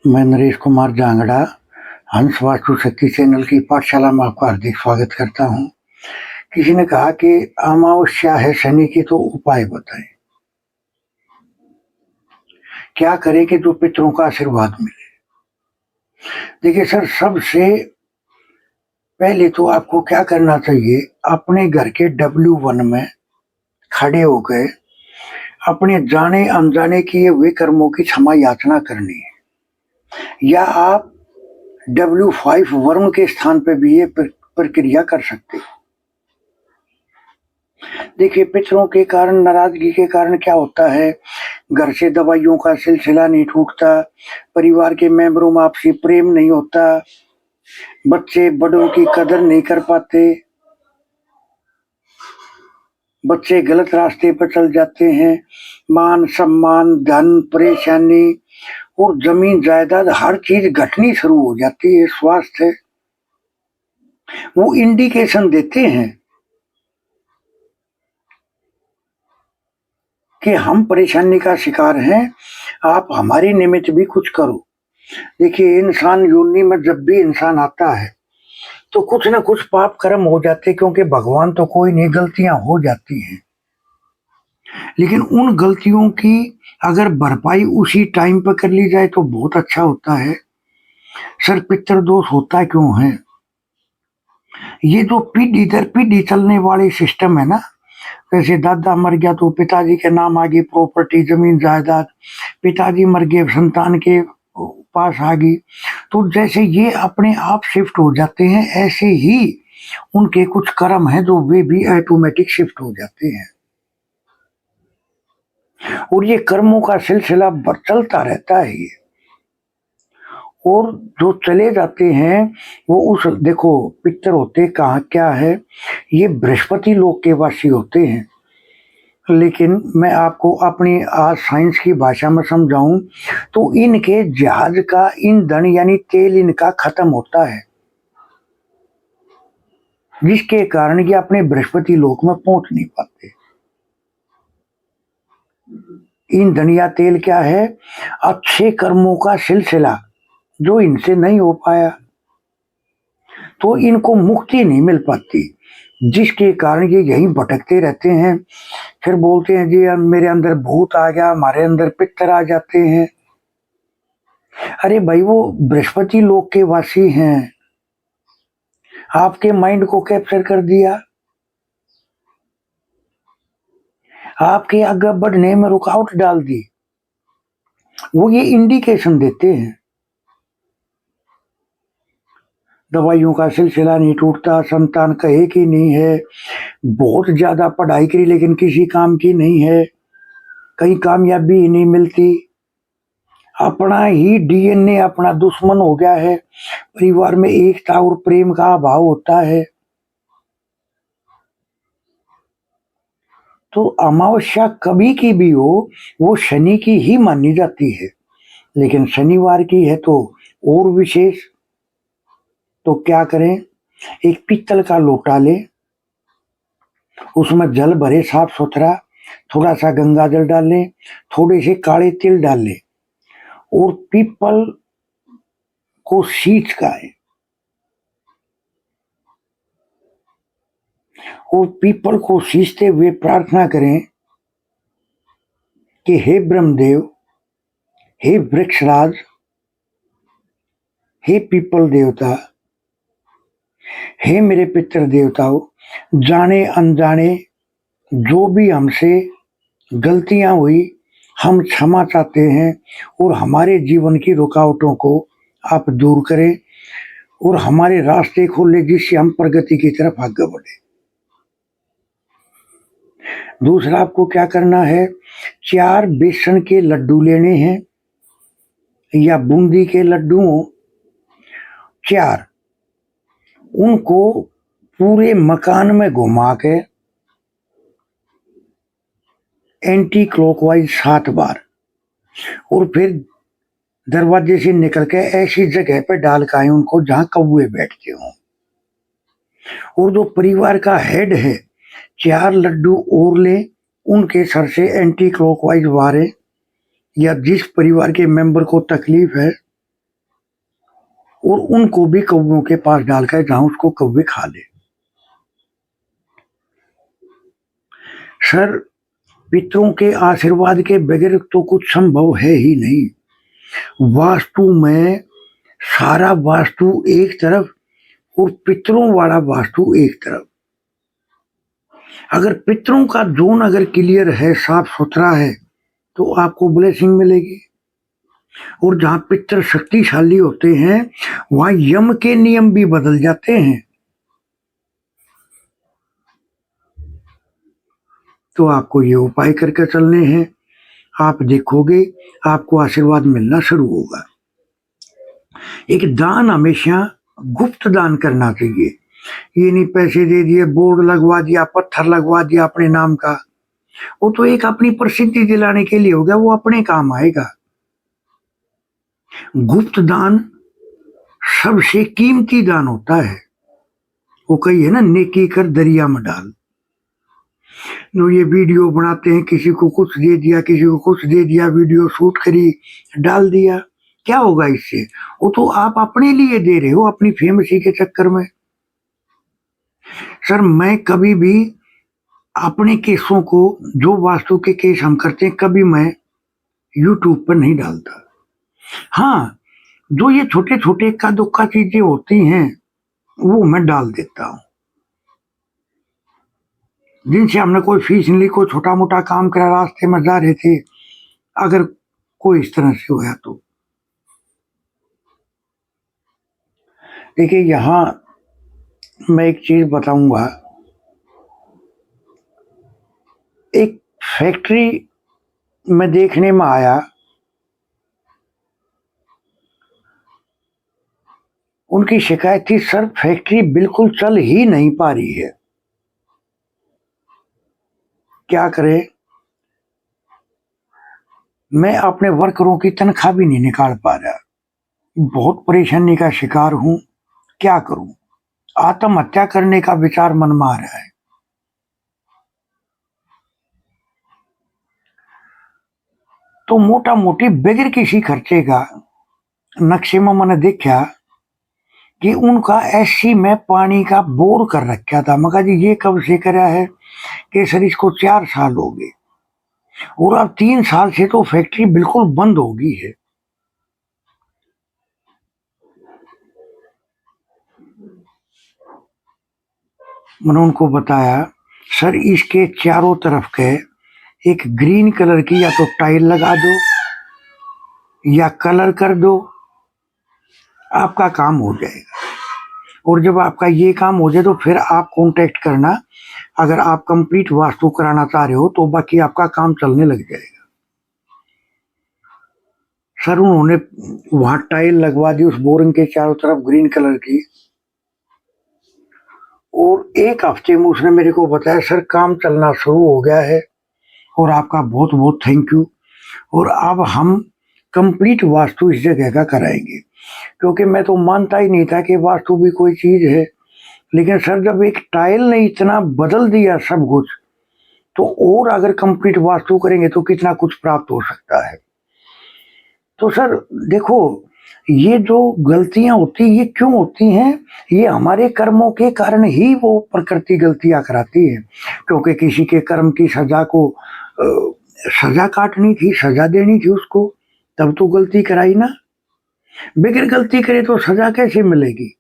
मैं नरेश कुमार जांगड़ा हंस वास्तु शक्ति चैनल की पाठशाला में आपका हार्दिक स्वागत करता हूँ। किसी ने कहा कि अमावस्या है शनि की, तो उपाय बताएं, क्या करें कि जो पितरों का आशीर्वाद मिले। देखिए सर, सबसे पहले तो आपको क्या करना चाहिए, अपने घर के W1 में खड़े हो गए अपने जाने अनजाने किए हुए कर्मों की क्षमा याचना करनी है, या आप W5 वरुण के स्थान पे भी ये प्रक्रिया कर सकते हो। देखिए, पितरों के कारण, नाराजगी के कारण क्या होता है, घर से दवाइयों का सिलसिला नहीं टूटता, परिवार के मेंबरों में आपसी प्रेम नहीं होता, बच्चे बड़ों की कदर नहीं कर पाते, बच्चे गलत रास्ते पर चल जाते हैं, मान सम्मान, धन, परेशानी और जमीन जायदाद हर चीज घटनी शुरू हो जाती है। स्वास्थ्य वो इंडिकेशन देते हैं कि हम परेशानी का शिकार हैं, आप हमारे निमित्त भी कुछ करो। देखिए, इंसान योनि में जब भी इंसान आता है तो कुछ ना कुछ पाप कर्म हो जाते, क्योंकि भगवान तो कोई नहीं, गलतियां हो जाती हैं, लेकिन उन गलतियों की अगर भरपाई उसी टाइम पर कर ली जाए तो बहुत अच्छा होता है। सर, पितृदोष होता क्यों है? ये जो पीढ़ी दर पीढ़ी चलने वाले सिस्टम है ना, जैसे दादा मर गया तो पिताजी के नाम आ गई प्रॉपर्टी, जमीन जायदाद, पिताजी मर गए संतान के पास आ गई, तो जैसे ये अपने आप शिफ्ट हो जाते हैं, ऐसे ही उनके कुछ कर्म हैं जो वे भी ऑटोमेटिक शिफ्ट हो जाते हैं, और ये कर्मों का सिलसिला चलता रहता है ये। और जो चले जाते हैं वो उस, देखो, पितर होते कहाँ क्या है, ये बृहस्पति लोक के वासी होते हैं, लेकिन मैं आपको अपनी आज साइंस की भाषा में समझाऊं तो इनके जहाज का ईंधन यानी तेल इनका खत्म होता है, जिसके कारण ये अपने बृहस्पति लोक में पहुंच नहीं पाते। ईंधन या तेल क्या है? अच्छे कर्मों का सिलसिला जो इनसे नहीं हो पाया, तो इनको मुक्ति नहीं मिल पाती, जिसके कारण ये यहीं भटकते रहते हैं। फिर बोलते हैं जी मेरे अंदर भूत आ गया, हमारे अंदर पितर आ जाते हैं। अरे भाई, वो बृहस्पति लोक के वासी हैं, आपके माइंड को कैप्चर कर दिया, आपके आगे बढ़ने में रुकावट डाल दी, वो ये इंडिकेशन देते हैं। दवाइयों का सिलसिला नहीं टूटता, संतान कहे कि नहीं है, बहुत ज्यादा पढ़ाई करी लेकिन किसी काम की नहीं है, कहीं कामयाबी ही नहीं मिलती, अपना ही DNA अपना दुश्मन हो गया है, परिवार में एकता और प्रेम का अभाव होता है। तो अमावस्या कभी की भी हो, वो शनि की ही मानी जाती है, लेकिन शनिवार की है तो और विशेष। तो क्या करें, एक पीतल का लोटा ले, उसमें जल भरे साफ सुथरा, थोड़ा सा गंगा जल डाल लें, थोड़े से काले तिल डाल लें, और पीपल को सींच का है, और पीपल को सींचते हुए प्रार्थना करें कि हे ब्रह्मदेव, हे वृक्षराज, हे पीपल देवता, हे मेरे पितृ देवताओं, जाने अनजाने जो भी हमसे गलतियां हुई, हम क्षमा चाहते हैं, और हमारे जीवन की रुकावटों को आप दूर करें और हमारे रास्ते खोले, जिससे हम प्रगति की तरफ आगे बढ़े। दूसरा, आपको क्या करना है, 4 बेसन के लड्डू लेने हैं, या बूंदी के लड्डू हो 4, उनको पूरे मकान में घुमा के एंटी क्लॉकवाइज 7 बार, और फिर दरवाजे से निकल के ऐसी जगह पे डाल के आए उनको जहां कौवे बैठते हों। और जो परिवार का हेड है, 4 लड्डू और ले, उनके सर से एंटी क्लॉकवाइज मारे, या जिस परिवार के मेंबर को तकलीफ है और उनको भी कौवों के पास डालकर जहां उसको कौवे खा ले। सर, पितरों के आशीर्वाद के बगैर तो कुछ संभव है ही नहीं। वास्तु में सारा वास्तु एक तरफ और पितरों वाला वास्तु एक तरफ। अगर पितरों का जोन अगर क्लियर है, साफ सुथरा है, तो आपको ब्लेसिंग मिलेगी। और जहां पितर शक्तिशाली होते हैं वहां यम के नियम भी बदल जाते हैं। तो आपको ये उपाय करके चलने हैं, आप देखोगे आपको आशीर्वाद मिलना शुरू होगा। एक दान हमेशा गुप्त दान करना चाहिए। ये नहीं पैसे दे दिए, बोर्ड लगवा दिया, पत्थर लगवा दिया अपने नाम का, वो तो एक अपनी प्रसिद्धि दिलाने के लिए हो गया, वो अपने काम आएगा। गुप्त दान सबसे कीमती दान होता है। वो कही है ना, नेकी कर दरिया में डाल। तो ये वीडियो बनाते हैं, किसी को कुछ दे दिया, किसी को कुछ दे दिया, वीडियो शूट करी डाल दिया, क्या होगा इससे? वो तो आप अपने लिए दे रहे हो, अपनी फेमसी के चक्कर में। सर, मैं कभी भी अपने केसों को, जो वास्तु के केस हम करते हैं, कभी मैं यूट्यूब पर नहीं डालता। हाँ, जो ये छोटे छोटे इक्का दुक्का चीजें होती हैं वो मैं डाल देता हूँ, जिनसे हमने कोई फीस नहीं ली, कोई छोटा मोटा काम करा, रास्ते में जा रहे थे, अगर कोई इस तरह से हुआ तो। देखिए, यहाँ मैं एक चीज बताऊंगा। एक फैक्ट्री में देखने में आया, उनकी शिकायत थी, सर फैक्ट्री बिल्कुल चल ही नहीं पा रही है, क्या करें, मैं अपने वर्करों की तनख्वाह भी नहीं निकाल पा रहा, बहुत परेशानी का शिकार हूं, क्या करूं, आत्महत्या करने का विचार मन में आ रहा है। तो मोटा मोटी बगैर किसी खर्चे का नक्शे में मैंने देखा कि उनका एससी में पानी का बोर कर रखा था। मैं कहा जी ये कब से करा है? कि सर इसको 4 साल हो गए, और अब 3 साल से तो फैक्ट्री बिल्कुल बंद हो गई है। मैंने उनको बताया, सर इसके चारों तरफ के एक ग्रीन कलर की या तो टाइल लगा दो या कलर कर दो, आपका काम हो जाएगा। और जब आपका ये काम हो जाए तो फिर आप कांटेक्ट करना, अगर आप कंप्लीट वास्तु कराना चाह रहे हो तो बाकी आपका काम चलने लग जाएगा। सर उन्होंने वहां टाइल लगवा दी उस बोरिंग के चारों तरफ ग्रीन कलर की, और 1 हफ्ते में उसने मेरे को बताया, सर काम चलना शुरू हो गया है और आपका बहुत बहुत थैंक यू, और अब हम कंप्लीट वास्तु इस जगह का कराएंगे। क्योंकि मैं तो मानता ही नहीं था कि वास्तु भी कोई चीज है, लेकिन सर जब एक टाइल ने इतना बदल दिया सब कुछ, तो और अगर कंप्लीट वास्तु करेंगे तो कितना कुछ प्राप्त हो सकता है। तो सर देखो, ये जो गलतियां होती ये क्यों होती हैं? ये हमारे कर्मों के कारण ही वो प्रकृति गलतियां कराती है। क्योंकि किसी के कर्म की सजा को सजा काटनी थी, सजा देनी थी उसको, तब तो गलती कराई ना। बगैर गलती करे तो सजा कैसे मिलेगी?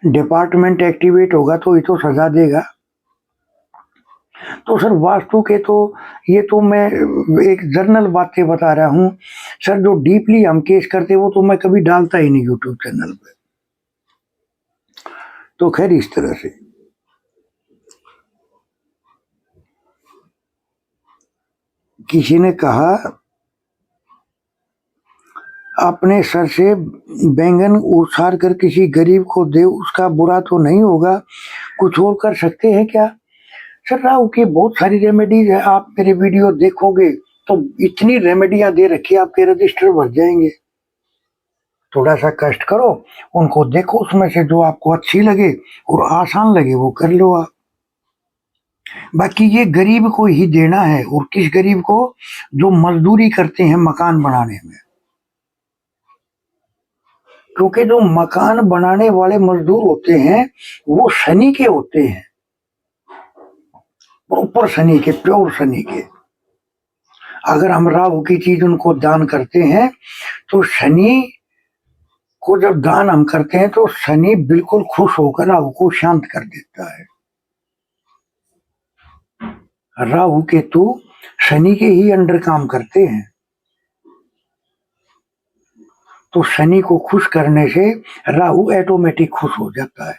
डिपार्टमेंट एक्टिवेट होगा तो ये तो सजा देगा। तो सर वास्तु के तो, ये तो मैं एक जर्नल बातें बता रहा हूँ सर, जो डीपली हम केस करते वो तो मैं कभी डालता ही नहीं यूट्यूब चैनल पे। तो खैर इस तरह से किसी ने कहा, अपने सर से बैंगन उछाल कर किसी गरीब को दे, उसका बुरा तो नहीं होगा, कुछ और कर सकते हैं क्या? सर राहु की बहुत सारी रेमेडीज है, आप मेरे वीडियो देखोगे तो इतनी रेमेडियां दे रखी है, आपके रजिस्टर भर जाएंगे। थोड़ा सा कष्ट करो, उनको देखो, उसमें से जो आपको अच्छी लगे और आसान लगे वो कर लो आप। बाकी ये गरीब को ही देना है, और किस गरीब को? जो मजदूरी करते हैं मकान बनाने में। क्योंकि जो मकान बनाने वाले मजदूर होते हैं वो शनि के होते हैं, प्रॉपर शनि के, प्योर शनि के। अगर हम राहु की चीज उनको दान करते हैं तो शनि को जब दान हम करते हैं तो शनि बिल्कुल खुश होकर राहु को शांत कर देता है। राहु केतु शनि के ही अंडर काम करते हैं, तो शनि को खुश करने से राहु ऑटोमेटिक खुश हो जाता है।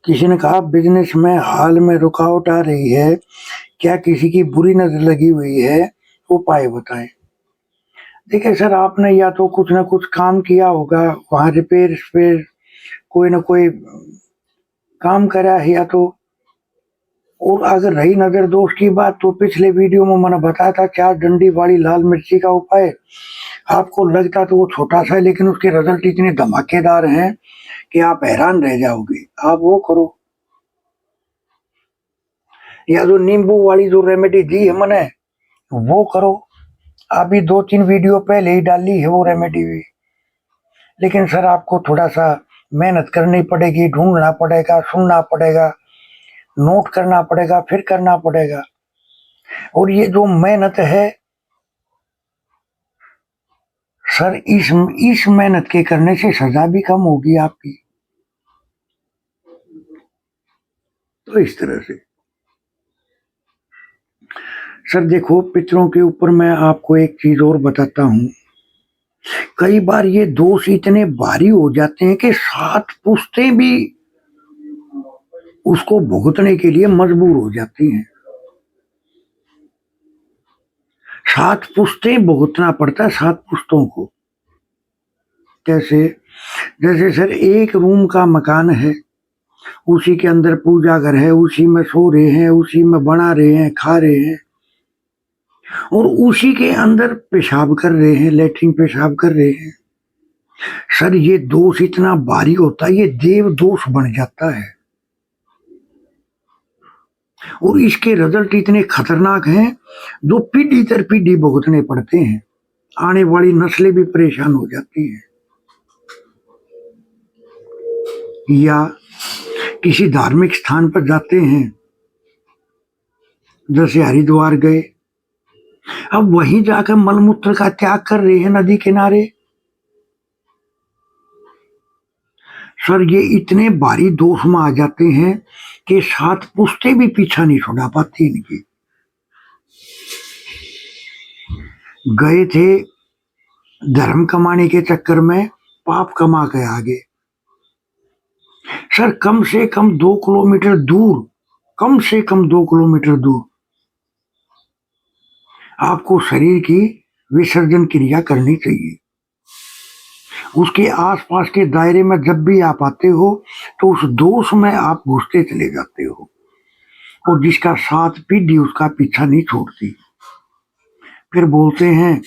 किसी ने कहा बिजनेस में हाल में रुकावट आ रही है, क्या किसी की बुरी नजर लगी हुई है, उपाय बताएं। देखिए सर, आपने या तो कुछ ना कुछ काम किया होगा, वहां रिपेयर कोई ना कोई काम करा है, या तो, और अगर रही नजर दोष की बात तो पिछले वीडियो में मैंने बताया था 4 डंडी वाली लाल मिर्ची का उपाय। आपको लगता तो वो छोटा सा है, लेकिन उसके रिजल्ट इतने धमाकेदार हैं कि आप हैरान रह जाओगे। आप वो करो, या जो नींबू वाली जो रेमेडी दी है मैंने वो करो। अभी 2-3 वीडियो पहले ही डाली है वो रेमेडी भी। लेकिन सर आपको थोड़ा सा मेहनत करनी पड़ेगी, ढूंढना पड़ेगा, सुनना पड़ेगा, नोट करना पड़ेगा, फिर करना पड़ेगा। और ये जो मेहनत है सर, इस मेहनत के करने से सजा भी कम होगी आपकी। तो इस तरह से सर देखो, पितरों के ऊपर मैं आपको एक चीज और बताता हूं। कई बार ये दोष इतने भारी हो जाते हैं कि 7 पुश्तें भी उसको भुगतने के लिए मजबूर हो जाती हैं। 7 पुश्तें भुगतना पड़ता है, 7 पुश्तों को। कैसे? जैसे सर एक रूम का मकान है, उसी के अंदर पूजा घर है, उसी में सो रहे हैं, उसी में बना रहे हैं, खा रहे हैं, और उसी के अंदर पेशाब कर रहे हैं, लेटरिन पेशाब कर रहे हैं। सर ये दोष इतना भारी होता है, ये देव दोष बन जाता है, और इसके रिजल्ट इतने खतरनाक हैं जो पीढ़ी दर पीढ़ी भुगतने पड़ते हैं। आने वाली नस्लें भी परेशान हो जाती हैं। या किसी धार्मिक स्थान पर जाते हैं, जैसे हरिद्वार गए, अब वहीं जाकर मलमूत्र का त्याग कर रहे हैं नदी किनारे। सर ये इतने भारी दोष में आ जाते हैं कि 7 पुश्तें भी पीछा नहीं छुड़ा पाती इनकी। गए थे धर्म कमाने के चक्कर में, पाप कमा के आगे। सर कम से कम 2 किलोमीटर दूर, कम से कम 2 किलोमीटर दूर आपको शरीर की विसर्जन क्रिया करनी चाहिए। उसके आसपास के दायरे में जब भी आप आते हो तो उस दोष में आप घुसते चले जाते हो, और जिसका 7 पीढ़ी उसका पीछा नहीं छोड़ती। फिर बोलते हैं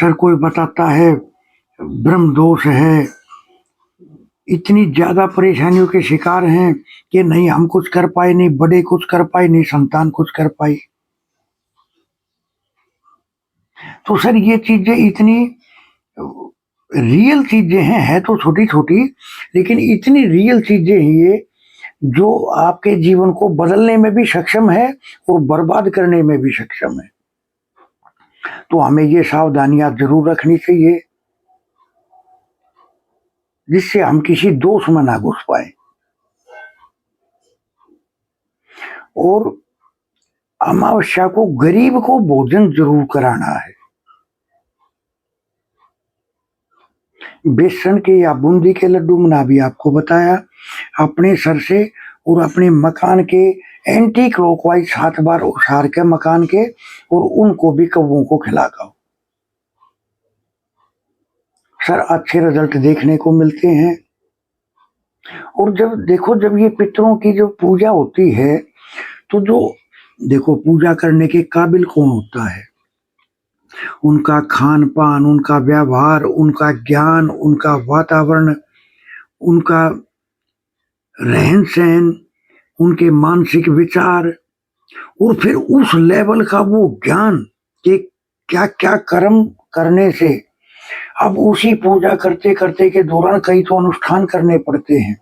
सर कोई बताता है ब्रह्म दोष है, इतनी ज्यादा परेशानियों के शिकार हैं कि नहीं हम कुछ कर पाए, नहीं बड़े कुछ कर पाए, नहीं संतान कुछ कर पाई। तो सर ये चीजें इतनी रियल चीजें हैं, है तो छोटी छोटी, लेकिन इतनी रियल चीजें हैं ये, जो आपके जीवन को बदलने में भी सक्षम है और बर्बाद करने में भी सक्षम है। तो हमें ये सावधानियां जरूर रखनी चाहिए, जिससे हम किसी दोष में ना घुस पाए। और अमावस्या को गरीब को भोजन जरूर कराना है। बेसन के या बूंदी के लड्डू मैंने अभी आपको बताया। अपने सर से और अपने मकान के एंटी क्लॉकवाइज 7 बार उछाल के मकान के, और उनको भी कौवों को खिलाओ। सर अच्छे रिजल्ट देखने को मिलते हैं। और जब देखो, जब ये पितरों की जो पूजा होती है, तो जो देखो पूजा करने के काबिल कौन होता है, उनका खान पान, उनका व्यवहार, उनका ज्ञान, उनका वातावरण, उनका रहन सहन, उनके मानसिक विचार, और फिर उस लेवल का वो ज्ञान कि क्या क्या कर्म करने से अब उसी पूजा करते करते के दौरान कई तो अनुष्ठान करने पड़ते हैं,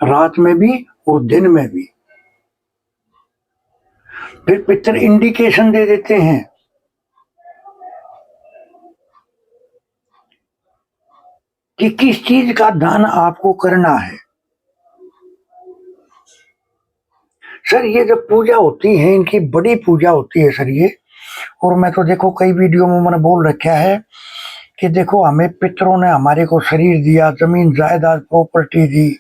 रात में भी और दिन में भी। फिर पितर इंडिकेशन दे देते हैं कि किस चीज का दान आपको करना है। सर ये जब पूजा होती है, इनकी बड़ी पूजा होती है सर ये। और मैं तो देखो कई वीडियो में मैंने बोल रखा है कि देखो हमें पितरों ने हमारे को शरीर दिया, जमीन जायदाद प्रॉपर्टी दी,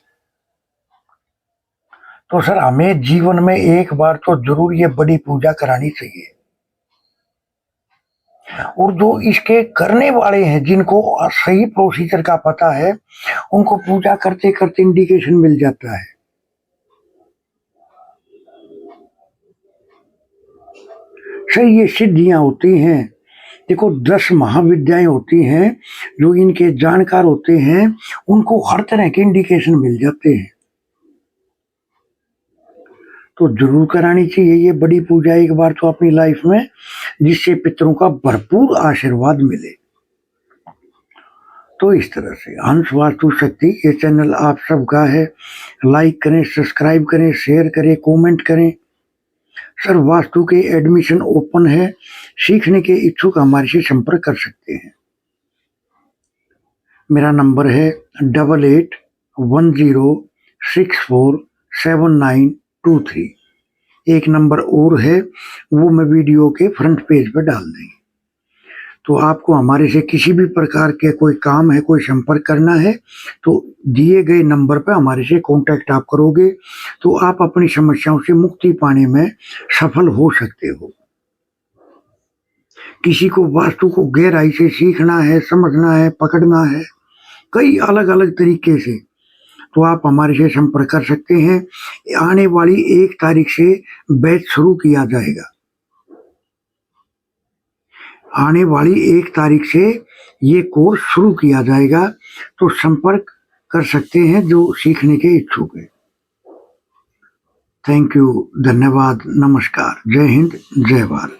तो सर हमें जीवन में एक बार तो जरूर ये बड़ी पूजा करानी चाहिए। और जो इसके करने वाले हैं, जिनको सही प्रोसीजर का पता है, उनको पूजा करते करते इंडिकेशन मिल जाता है। सर ये सिद्धियां होती हैं, देखो 10 महाविद्याएं होती हैं, जो इनके जानकार होते हैं उनको हर तरह के इंडिकेशन मिल जाते हैं। तो जरूर करानी चाहिए ये बड़ी पूजा एक बार तो अपनी लाइफ में, जिससे पितरों का भरपूर आशीर्वाद मिले। तो इस तरह से हंस वास्तु शक्ति ये चैनल आप सबका है। लाइक करें, सब्सक्राइब करें, शेयर करें, कमेंट करें। सर वास्तु के एडमिशन ओपन है, सीखने के इच्छुक हमारे से संपर्क कर सकते हैं। मेरा नंबर है 8810647923। एक नंबर और है, वो मैं वीडियो के फ्रंट पेज पर डाल देंगे। तो आपको हमारे से किसी भी प्रकार के कोई काम है, कोई संपर्क करना है, तो दिए गए नंबर पर हमारे से कांटेक्ट आप करोगे तो आप अपनी समस्याओं से मुक्ति पाने में सफल हो सकते हो। किसी को वास्तु को गहराई से सीखना है, समझना है, पकड़ना है कई अलग अलग तरीके से, तो आप हमारे से संपर्क कर सकते हैं। आने वाली 1 तारीख से बैच शुरू किया जाएगा। आने वाली 1 तारीख से ये कोर्स शुरू किया जाएगा, तो संपर्क कर सकते हैं जो सीखने के इच्छुक है। थैंक यू, धन्यवाद, नमस्कार, जय हिंद, जय भारत।